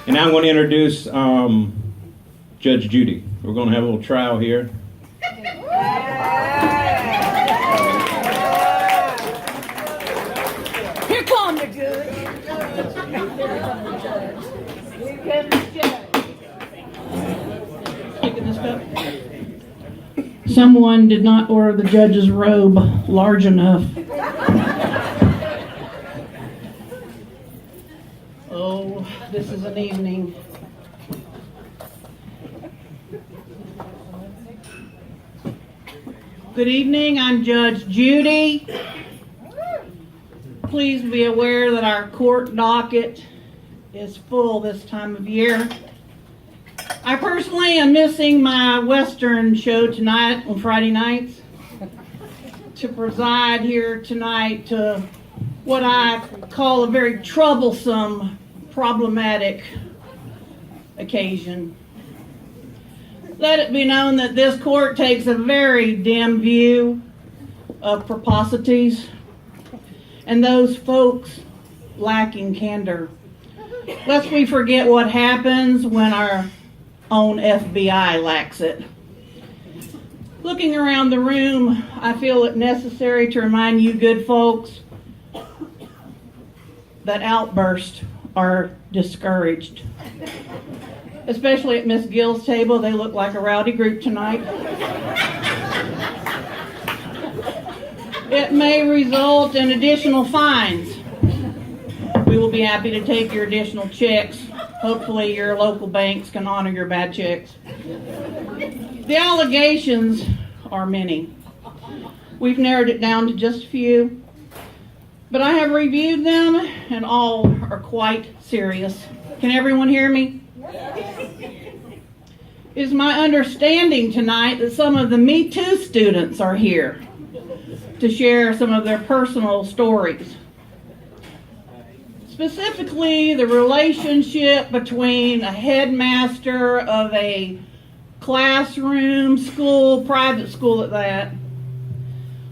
And now I'm going to introduce Judge Judy. We're going to have a little trial here. Here comes the judge. Here comes the judge. Picking this up. Someone did not order the judge's robe large enough. Oh, this is an evening. Good evening, I'm Judge Judy. Please be aware that our court docket is full this time of year. I personally am missing my Western show tonight on Friday nights to preside here tonight to what I call a very troublesome, problematic occasion. Let it be known that this court takes a very dim view of precocities and those folks lacking candor. Lest we forget what happens when our own FBI lacks it. Looking around the room, I feel it necessary to remind you good folks that outbursts are discouraged. Especially at Miss Gill's table, they look like a rowdy group tonight. It may result in additional fines. We will be happy to take your additional checks. Hopefully your local banks can honor your bad checks. The allegations are many. We've narrowed it down to just a few, but I have reviewed them and all are quite serious. Can everyone hear me? It is my understanding tonight that some of the Me Too students are here to share some of their personal stories. Specifically, the relationship between a headmaster of a classroom, school, private school at that,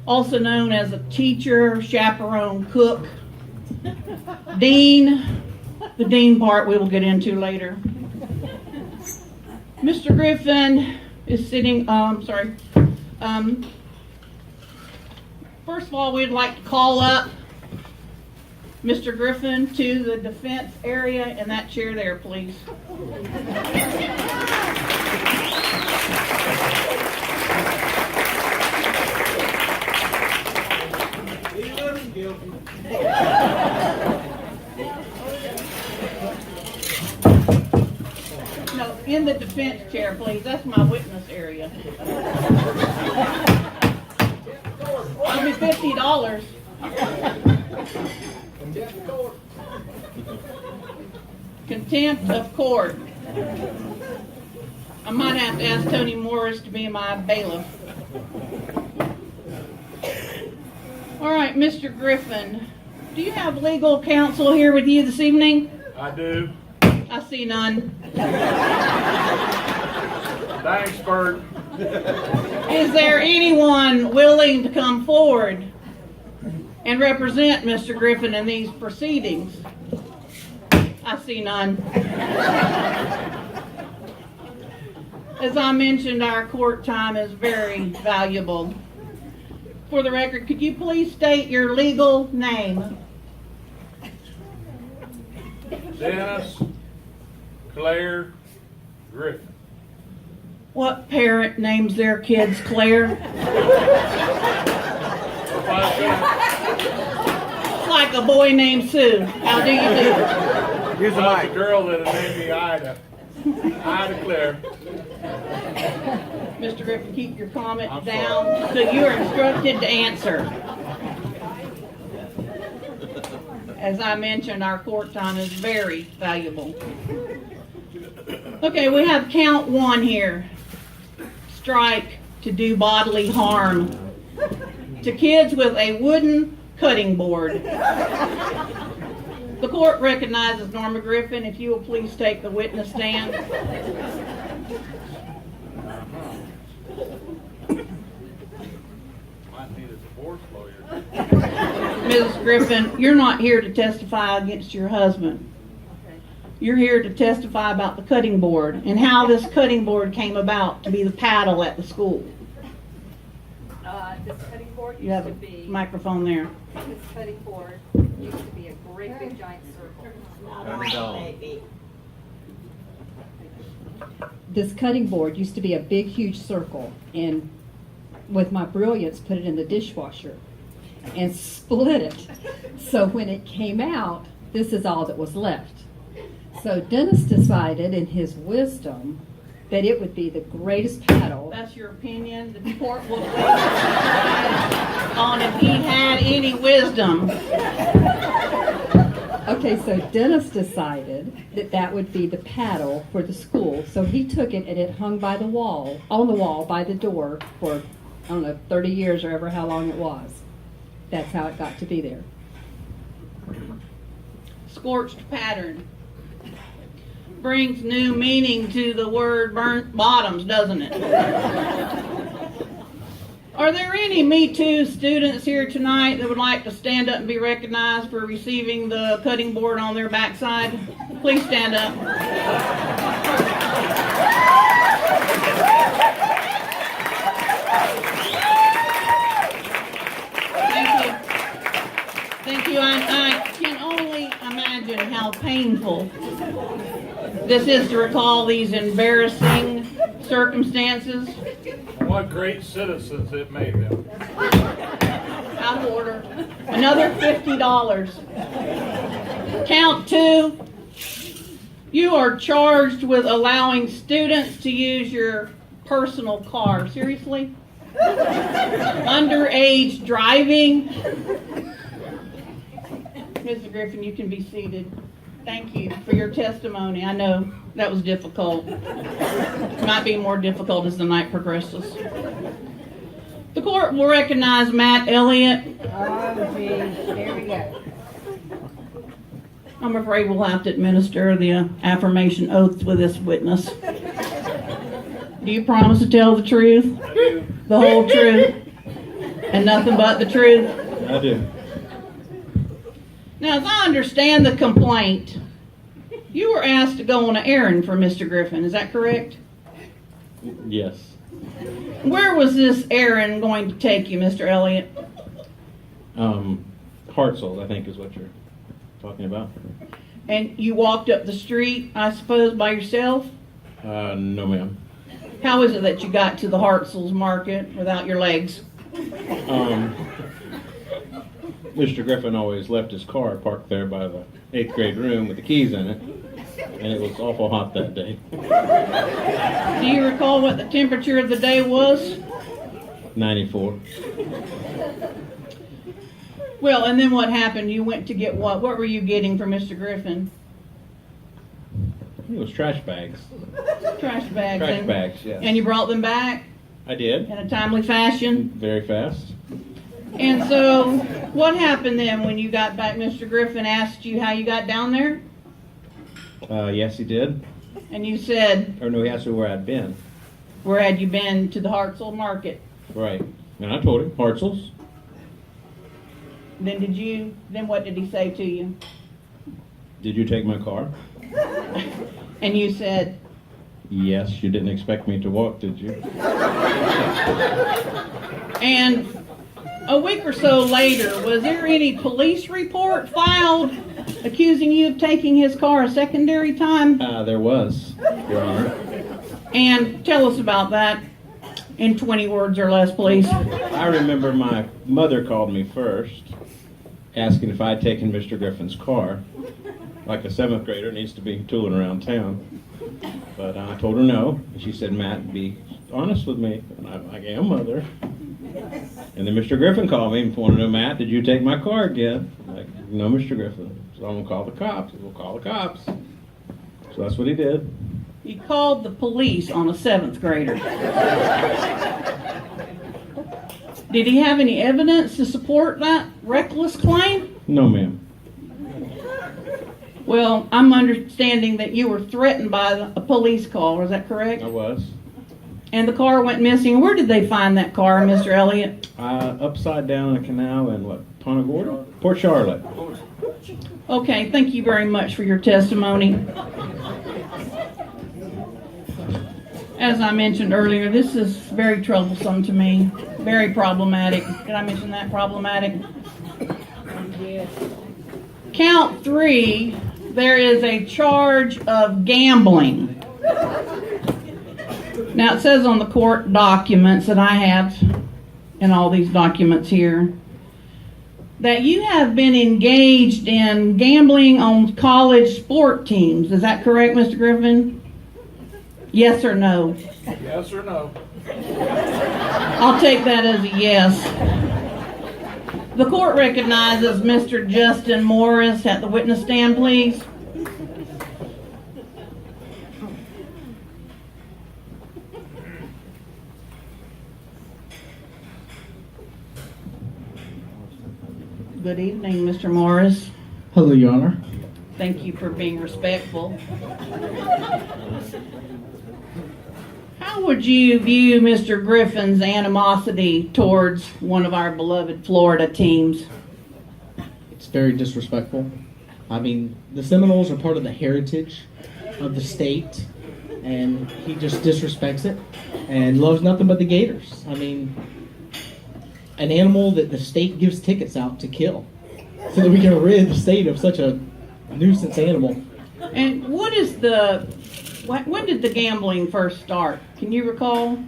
also known as a teacher, chaperone, cook, dean. The dean part we will get into later. Mr. Griffin is sitting, first of all, we'd like to call up Mr. Griffin to the defense area in that chair there, please. No, in the defense chair, please. That's my witness area. It'll be $50. Contempt of court. I might have to ask Tony Morris to be my bailiff. All right, Mr. Griffin, do you have legal counsel here with you this evening? I do. I see none. Thanks, Bert. Is there anyone willing to come forward and represent Mr. Griffin in these proceedings? I see none. As I mentioned, our court time is very valuable. For the record, could you please state your legal name? Dennis Claire Griffin. What parent names their kids Claire? It's like a boy named Sue. How do you do? Here's the girl that named me Ida. Ida Claire. Mr. Griffin, keep your comment down so you are instructed to answer. As I mentioned, our court time is very valuable. Okay, we have count one here. Strike to do bodily harm to kids with a wooden cutting board. The court recognizes Norma Griffin. If you will please take the witness stand. Might need a divorce lawyer. Mrs. Griffin, you're not here to testify against your husband. You're here to testify about the cutting board and how this cutting board came about to be the paddle at the school. This cutting board You have used to a be, microphone there. this cutting board used to be a great big giant circle. This cutting board used to be a big, huge circle, and with my brilliance, put it in the dishwasher and split it. So when it came out, this is all that was left. So Dennis decided, in his wisdom, that it would be the greatest paddle. That's your opinion. The court will weigh on if he had any wisdom. Okay, so Dennis decided that that would be the paddle for the school. So he took it and it hung by the wall, on the wall by the door for, I don't know, 30 years or ever how long it was. That's how it got to be there. Scorched pattern brings new meaning to the word burnt bottoms, doesn't it? Are there any Me Too students here tonight that would like to stand up and be recognized for receiving the cutting board on their backside? Please stand up. Thank you. Thank you. I can only imagine how painful this is to recall these embarrassing circumstances. What great citizens it made them. Out of order. Another $50. Count two. You are charged with allowing students to use your personal car. Seriously? Underage driving. Mr. Griffin, you can be seated. Thank you for your testimony. I know that was difficult. Might be more difficult as the night progresses. The court will recognize Matt Elliott. Oh, geez, here we go. I'm afraid we'll have to administer the affirmation oath with this witness. Do you promise to tell the truth? I do. The whole truth? And nothing but the truth? I do. Now, as I understand the complaint, you were asked to go on an errand for Mr. Griffin. Is that correct? Yes. Where was this errand going to take you, Mr. Elliott? Hartzell, I think is what you're talking about. And you walked up the street, I suppose, by yourself? No ma'am. How is it that you got to the Hartzell's market without your legs? Mr. Griffin always left his car parked there by the 8th grade room with the keys in it, and it was awful hot that day. Do you recall what the temperature of the day was? 94. Well, and then what happened? You went to get what? What were you getting for Mr. Griffin? It was trash bags. Trash bags. Trash and, bags, yes. And you brought them back I did. in a timely fashion? Very fast. And so, what happened then when you got back? Mr. Griffin asked you how you got down there? Yes, he did. And you said, Or no, he asked me where I'd been. where had you been? To the Hartzell market. Right. And I told him, Hartzell's. Then what did he say to you? Did you take my car? And you said, Yes, you didn't expect me to walk, did you? and a week or so later, was there any police report filed accusing you of taking his car a secondary time? There was, Your Honor. And tell us about that in 20 words or less, please. I remember my mother called me first, asking if I'd taken Mr. Griffin's car. Like a 7th grader needs to be tooling around town. But I told her no. And she said, Matt, be honest with me. And I'm like, yeah, mother. And then Mr. Griffin called me and wanted to know, Matt, did you take my car again? I'm like, no, Mr. Griffin. So I'm going to call the cops. We'll call the cops. So that's what he did. He called the police on a 7th grader. Did he have any evidence to support that reckless claim? No, ma'am. Well, I'm understanding that you were threatened by a police call. Is that correct? I was. And the car went missing. Where did they find that car, Mr. Elliott? Upside down in a canal in what, Punta Gorda? Port Charlotte. Okay, thank you very much for your testimony. As I mentioned earlier, this is very troublesome to me, very problematic. Did I mention that, problematic? Count 3, there is a charge of gambling. Now it says on the court documents that I have, in all these documents here, that you have been engaged in gambling on college sport teams. Is that correct, Mr. Griffin? Yes or no? Yes or no? I'll take that as a yes. The court recognizes Mr. Justin Morris at the witness stand, please. Good evening, Mr. Morris. Hello, Your Honor. Thank you for being respectful. How would you view Mr. Griffin's animosity towards one of our beloved Florida teams? It's very disrespectful. I mean, the Seminoles are part of the heritage of the state, and he just disrespects it and loves nothing but the Gators. I mean, an animal that the state gives tickets out to kill so that we can rid the state of such a nuisance animal. And when did the gambling first start? Can you recall?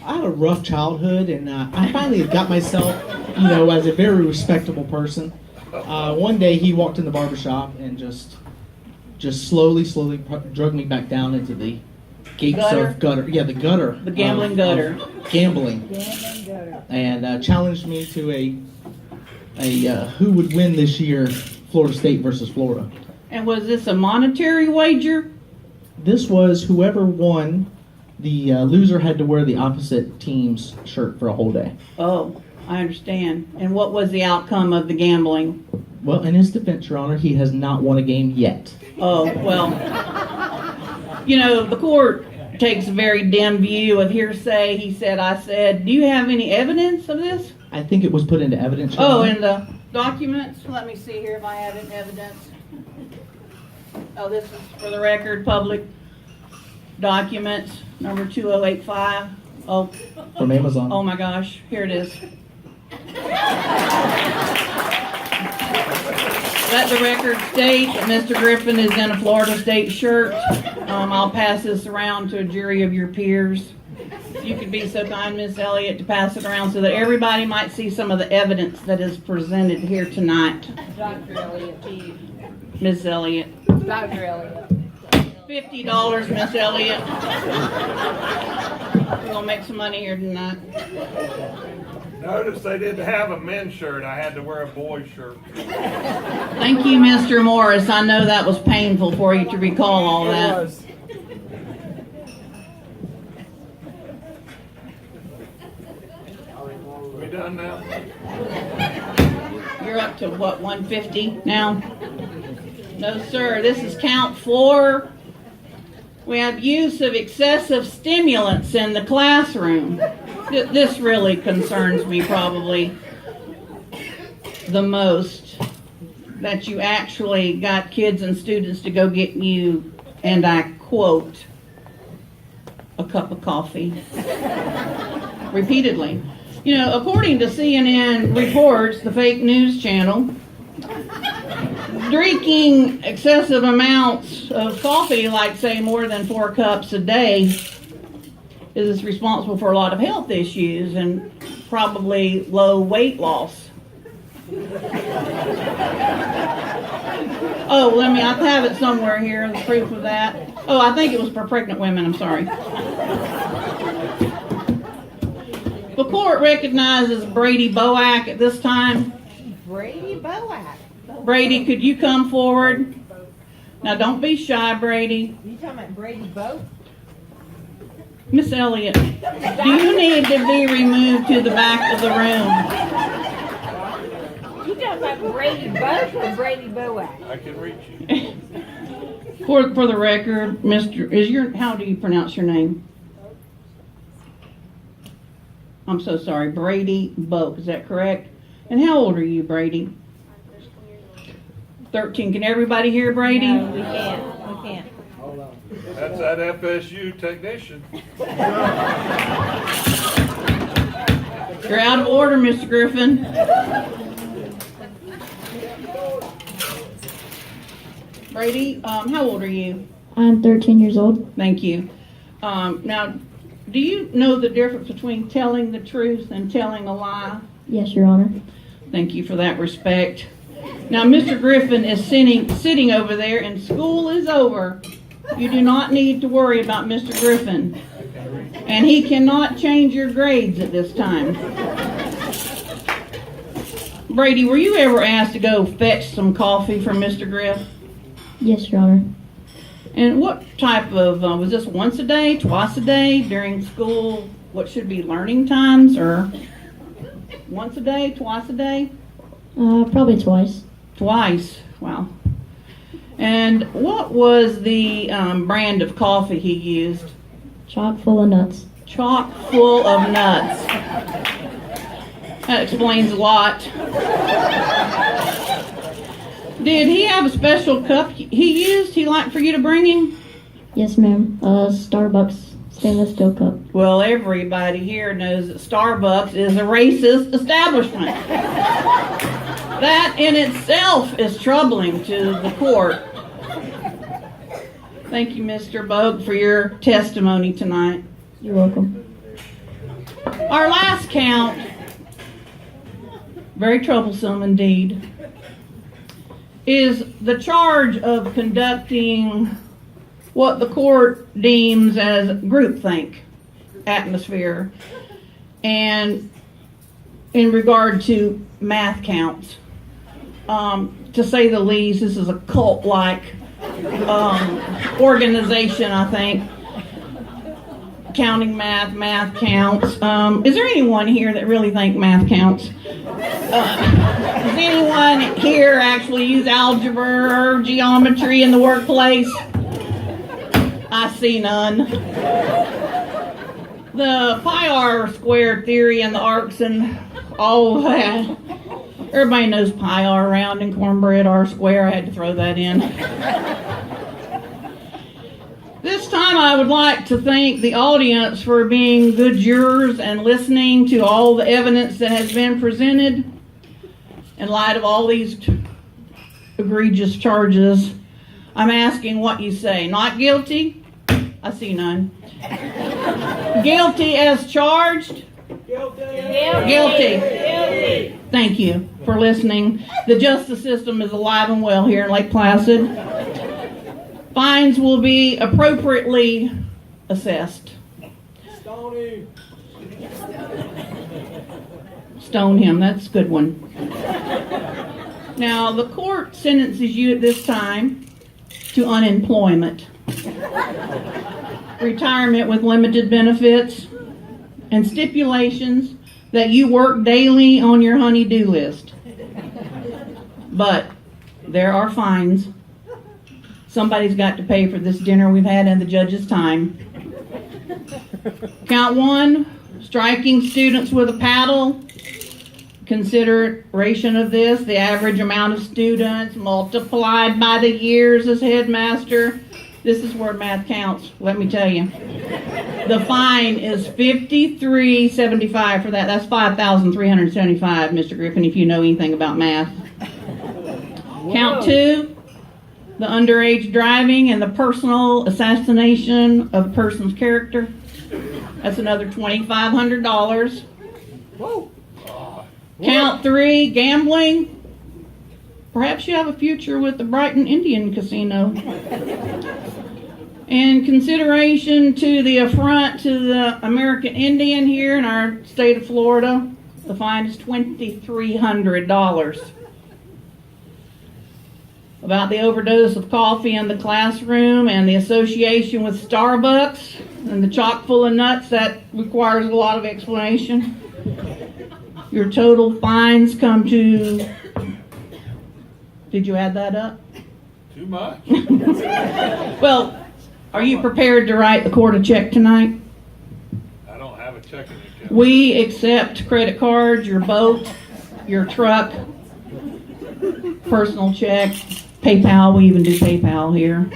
I had a rough childhood, and I finally got myself, as a very respectable person. One day he walked in the barbershop and just slowly drug me back down into the gates of gutter. Yeah, the gutter. The gambling gutter. Gambling. And challenged me to a who would win this year, Florida State versus Florida. And was this a monetary wager? This was whoever won, the loser had to wear the opposite team's shirt for a whole day. Oh, I understand. And what was the outcome of the gambling? Well, in his defense, Your Honor, he has not won a game yet. Oh, well, the court takes a very dim view of hearsay. He said, I said. Do you have any evidence of this? I think it was put into evidence. Your Oh, Honor. in the documents? Let me see here if I have any evidence. Oh, this is for the record, public documents, number 2085. Oh, From Amazon. oh my gosh, here it is. Let the record state that Mr. Griffin is in a Florida State shirt. I'll pass this around to a jury of your peers. If you could be so kind, Miss Elliott, to pass it around so that everybody might see some of the evidence that is presented here tonight. Dr. Elliott, please. Miss Elliott. Dr. Elliott. $50, Miss Elliott. We're gonna make some money here tonight. Notice they didn't have a men's shirt. I had to wear a boy's shirt. Thank you, Mr. Morris. I know that was painful for you to recall all that. We done now? You're up to what, 150 now? No, sir. This is count 4. We have use of excessive stimulants in the classroom. This really concerns me probably the most. That you actually got kids and students to go get you, and I quote, a cup of coffee. Repeatedly. According to CNN reports, the fake news channel, drinking excessive amounts of coffee, like say more than 4 cups a day, is responsible for a lot of health issues and probably low weight loss. Oh, I have it somewhere here, the proof of that. Oh, I think it was for pregnant women, I'm sorry. The court recognizes Brady Boack at this time. Brady Boack. Brady, could you come forward? Now, don't be shy, Brady. You talking about Brady Boat? Miss Elliott, do you need to be removed to the back of the room? You talking about Brady Boat or Brady Boack? I can reach you. For the record, how do you pronounce your name? I'm so sorry, Brady Boak, is that correct? And how old are you, Brady? 13. Can everybody hear Brady? No, we can't. We can't. That's that FSU technician. You're out of order, Mr. Griffin. Brady, how old are you? I'm 13 years old. Thank you. Now, do you know the difference between telling the truth and telling a lie? Yes, Your Honor. Thank you for that respect. Now, Mr. Griffin is sitting over there, and school is over. You do not need to worry about Mr. Griffin. And he cannot change your grades at this time. Brady, were you ever asked to go fetch some coffee for Mr. Griff? Yes, Your Honor. And what type of, was this once a day, twice a day, during school, what should be learning times, or once a day, twice a day? Probably twice. Twice, wow. And what was the brand of coffee he used? Chock full of nuts. Chock full of nuts. That explains a lot. Did he have a special cup he used he liked for you to bring him? Yes, ma'am. Starbucks stainless steel cup. Well, everybody here knows that Starbucks is a racist establishment. That in itself is troubling to the court. Thank you, Mr. Bogue, for your testimony tonight. You're welcome. Our last count, very troublesome indeed, is the charge of conducting what the court deems as groupthink atmosphere, and in regard to math counts. To say the least, this is a cult-like organization, I think. Counting math counts. Is there anyone here that really think math counts? Does anyone here actually use algebra or geometry in the workplace? I see none. The pi r squared theory and the arcs and all that. Everybody knows pi r round and cornbread r square. I had to throw that in. This time I would like to thank the audience for being good jurors and listening to all the evidence that has been presented. In light of all these egregious charges, I'm asking what you say. Not guilty? I see none. Guilty as charged? Guilty. Thank you for listening. The justice system is alive and well here in Lake Placid. Fines will be appropriately assessed. Stone him, that's a good one. Now, the court sentences you at this time to unemployment, retirement with limited benefits, and stipulations that you work daily on your honey-do list. But there are fines. Somebody's got to pay for this dinner we've had and the judge's time. Count 1, striking students with a paddle. Consideration of this, the average amount of students multiplied by the years as headmaster. This is where math counts, let me tell you. The fine is $53.75 for that. That's $5,375, Mr. Griffin, if you know anything about math. Count 2, the underage driving and the personal assassination of a person's character. That's another $2,500. Whoa. Count 3, gambling. Perhaps you have a future with the Brighton Indian Casino. In consideration to the affront to the American Indian here in our state of Florida, the fine is $2,300. About the overdose of coffee in the classroom and the association with Starbucks and the chock full of nuts, that requires a lot of explanation. Your total fines come to, did you add that up? Too much. Well, are you prepared to write the court a check tonight? I don't have a checking account. We accept credit cards, your boat, your truck. personal check, PayPal. We even do PayPal here.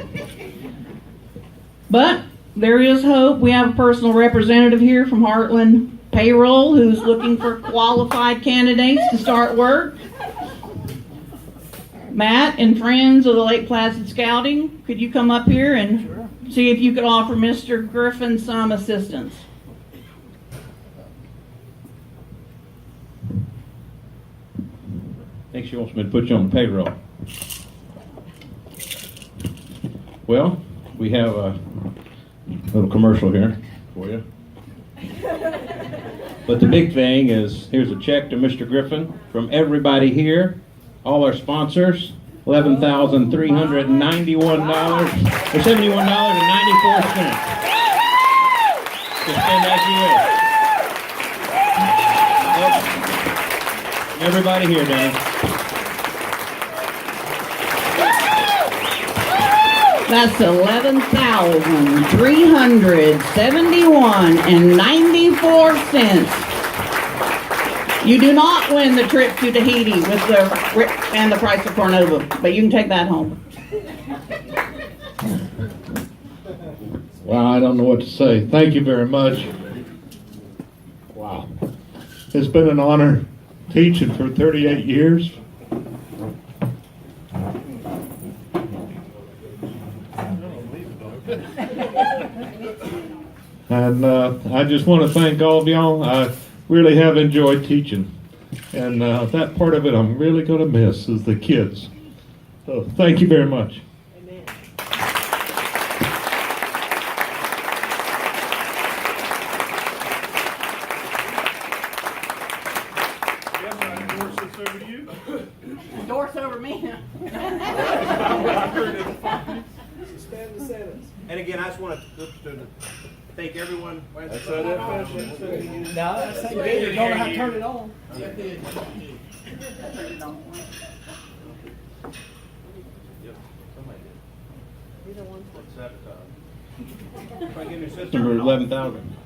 But there is hope. We have a personal representative here from Heartland Payroll who's looking for qualified candidates to start work. Matt and friends of the Lake Placid Scouting, could you come up here and see if you could offer Mr. Griffin some assistance? I think she wants me to put you on the payroll. Well, we have a little commercial here for you. But the big thing is, here's a check to Mr. Griffin from everybody here, all our sponsors, $11,391 or $71.94. To spend as you wish. Everybody here, Dan. That's $11,371.94. You do not win the trip to Tahiti with the price of Cornova, but you can take that home. Wow, I don't know what to say. Thank you very much. Wow. It's been an honor teaching for 38 years. And I just want to thank all of y'all. I really have enjoyed teaching. And that part of it I'm really going to miss is the kids. So thank you very much. Amen. Endorse over me. And again, I just want to thank everyone. That's how that fashion. No, that's not good. You don't know how to turn it on. Number 11,000.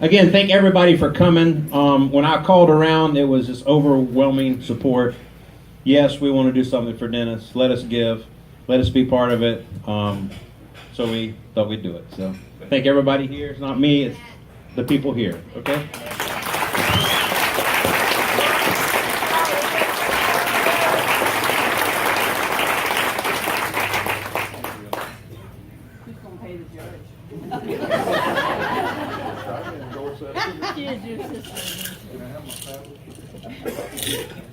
Again, thank everybody for coming. When I called around, it was just overwhelming support. Yes, we want to do something for Dennis. Let us give. Let us be part of it. So we thought we'd do it. So thank everybody here. It's not me, it's the people here. Okay? Who's going to pay the judge?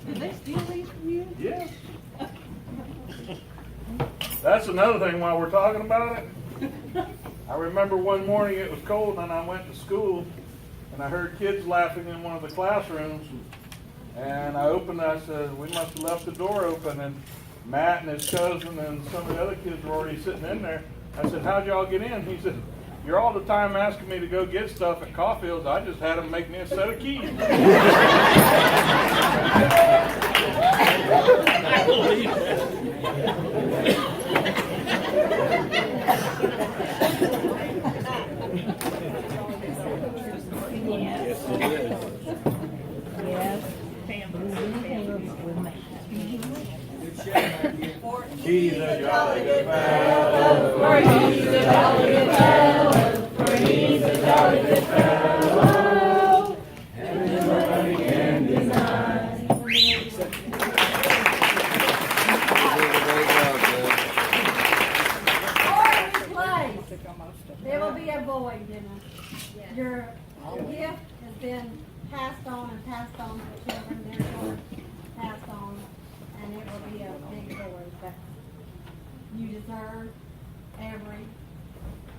Did they steal these from you? Yes. That's another thing while we're talking about it. I remember one morning it was cold and I went to school and I heard kids laughing in one of the classrooms. And I opened it, I said, we must have left the door open. And Matt and his cousin and some of the other kids were already sitting in there. I said, how'd y'all get in? He said, you're all the time asking me to go get stuff at Caulfield's. I just had them make me a set of keys. Yes, it is. Yes. He's a jolly good fellow. For he's a jolly good fellow. For he's a jolly good fellow. And nobody can deny. There will be a void, Dennis. Your gift has been passed on and passed on to children, therefore passed on, and it will be a big void. But you deserve every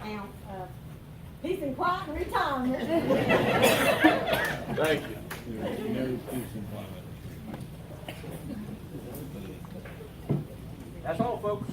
ounce of peace and quiet and retirement. Thank you. That's all, folks.